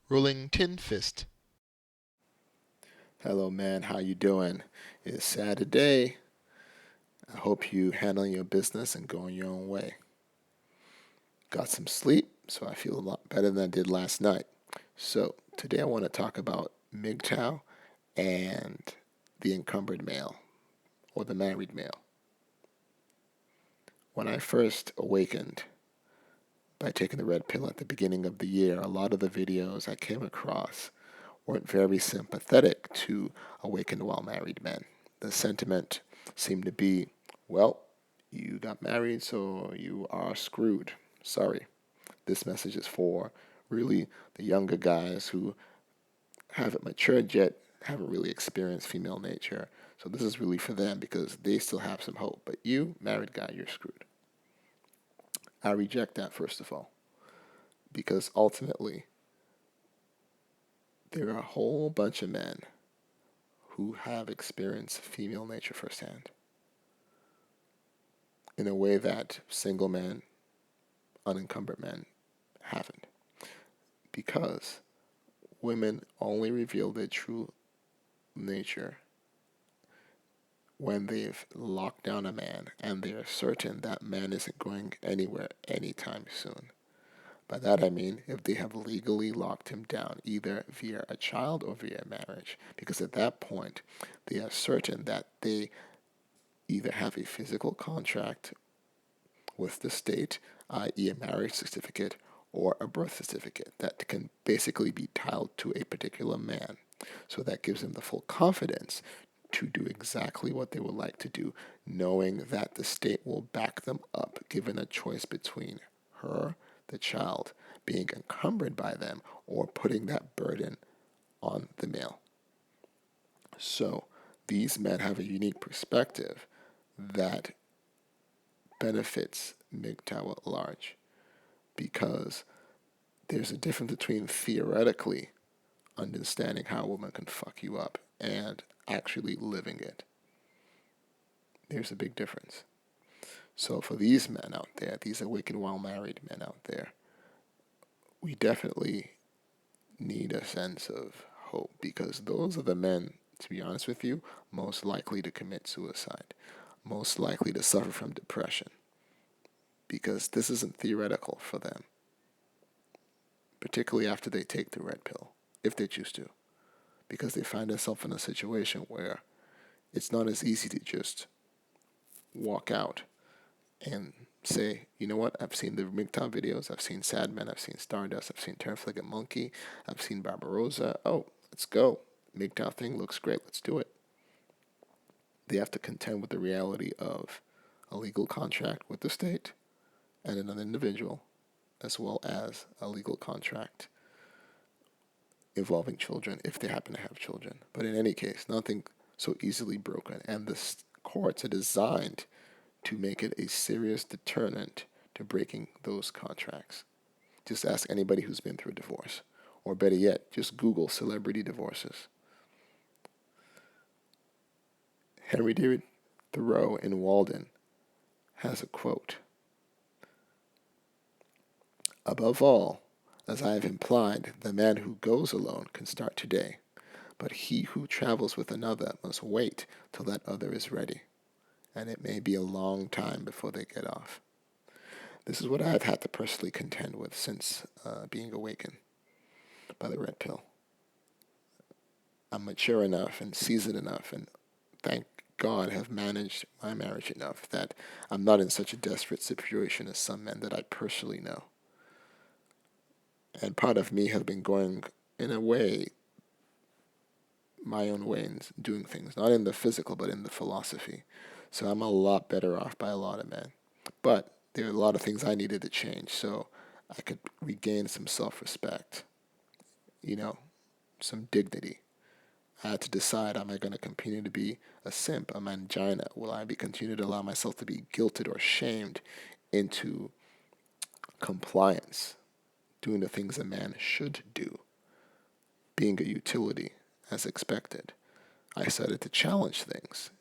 Rolling Tin Fist. Hello, man. How you doing? It's Saturday. I hope you handling your business and going your own way. Got some sleep, so I feel a lot better than I did last night. So today I want to talk about MGTOW and the encumbered male or the married male. When I first awakened by taking the red pill at the beginning of the year, a lot of the videos I came across weren't very sympathetic to awakened while married men. The sentiment seemed to be, well, you got married, so you are screwed. Sorry. This message is for really the younger guys who haven't matured yet, haven't really experienced female nature. So this is really for them because they still have some hope. But you, married guy, you're screwed. I reject that, first of all, because ultimately there are a whole bunch of men who have experienced female nature firsthand in a way that single men, unencumbered men haven't. Because women only reveal their true nature when they've locked down a man and they're certain that man isn't going anywhere anytime soon. By that I mean if they have legally locked him down, either via a child or via marriage, because at that point they are certain that they either have a physical contract with the state, i.e., a marriage certificate or a birth certificate that can basically be tied to a particular man. So that gives them the full confidence to do exactly what they would like to do, knowing that the state will back them up, given a choice between her, the child, being encumbered by them or putting that burden on the male. So these men have a unique perspective that benefits MGTOW at large because there's a difference between theoretically understanding how a woman can fuck you up and actually living it. There's a big difference. So for these men out there, these awakened while married men out there, we definitely need a sense of hope because those are the men, to be honest with you, most likely to commit suicide, most likely to suffer from depression because this isn't theoretical for them, particularly after they take the red pill, if they choose to, because they find themselves in a situation where it's not as easy to just walk out and say, you know what, I've seen the MGTOW videos, I've seen Sad Men, I've seen Stardust, I've seen Terrafligged Monkey, I've seen Barbarossa. Oh, let's go. MGTOW thing looks great, let's do it. They have to contend with the reality of a legal contract with the state and another individual, as well as a legal contract involving children if they happen to have children. But in any case, nothing so easily broken. And the courts are designed to make it a serious deterrent to breaking those contracts. Just ask anybody who's been through a divorce. Or better yet, just Google celebrity divorces. Henry David Thoreau in Walden has a quote. Above all, as I have implied, the man who goes alone can start today, but he who travels with another must wait till that other is ready, and it may be a long time before they get off. This is what I've had to personally contend with since being awakened by the red pill. I'm mature enough and seasoned enough, and thank God have managed my marriage enough that I'm not in such a desperate situation as some men that I personally know. And part of me has been going, in a way, my own way in doing things, not in the physical, but in the philosophy. So I'm a lot better off by a lot of men. But there are a lot of things I needed to change so I could regain some self-respect, you know, some dignity. I had to decide, am I going to continue to be a simp, a mangina? Will I be continue to allow myself to be guilted or shamed into compliance, doing the things a man should do, being a utility as expected? I decided to challenge things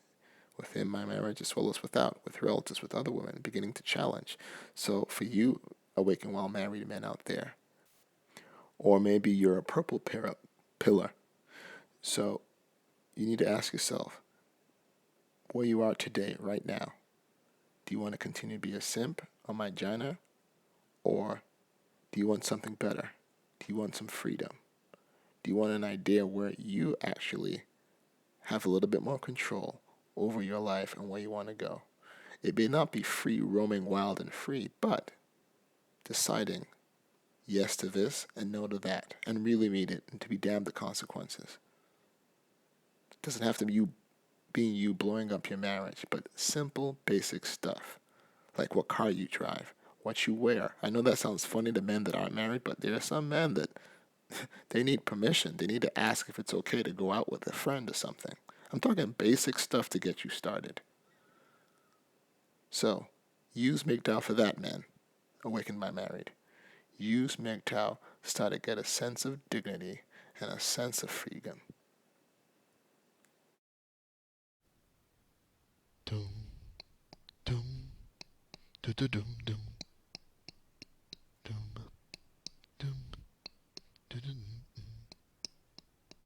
within my marriage as well as without, with relatives, with other women, beginning to challenge. So for you, awaken while married men out there, Or maybe you're a purple pillar. So you need to ask yourself, where you are today, right now, do you want to continue to be a simp, a magina, or do you want something better? Do you want some freedom? Do you want an idea where you actually have a little bit more control over your life and where you want to go? It may not be free roaming wild and free, but deciding yes to this and no to that and really mean it and to be damned the consequences. It doesn't have to be you being you blowing up your marriage, but simple, basic stuff like what car you drive, what you wear. I know that sounds funny to men that aren't married, but there are some men that they need permission. They need to ask if it's okay to go out with a friend or something. I'm talking basic stuff to get you started. So, use MGTOW for that, man. Awakened by Married. Use MGTOW to start to get a sense of dignity and a sense of freedom. Doom, doom, doom, doom, doom.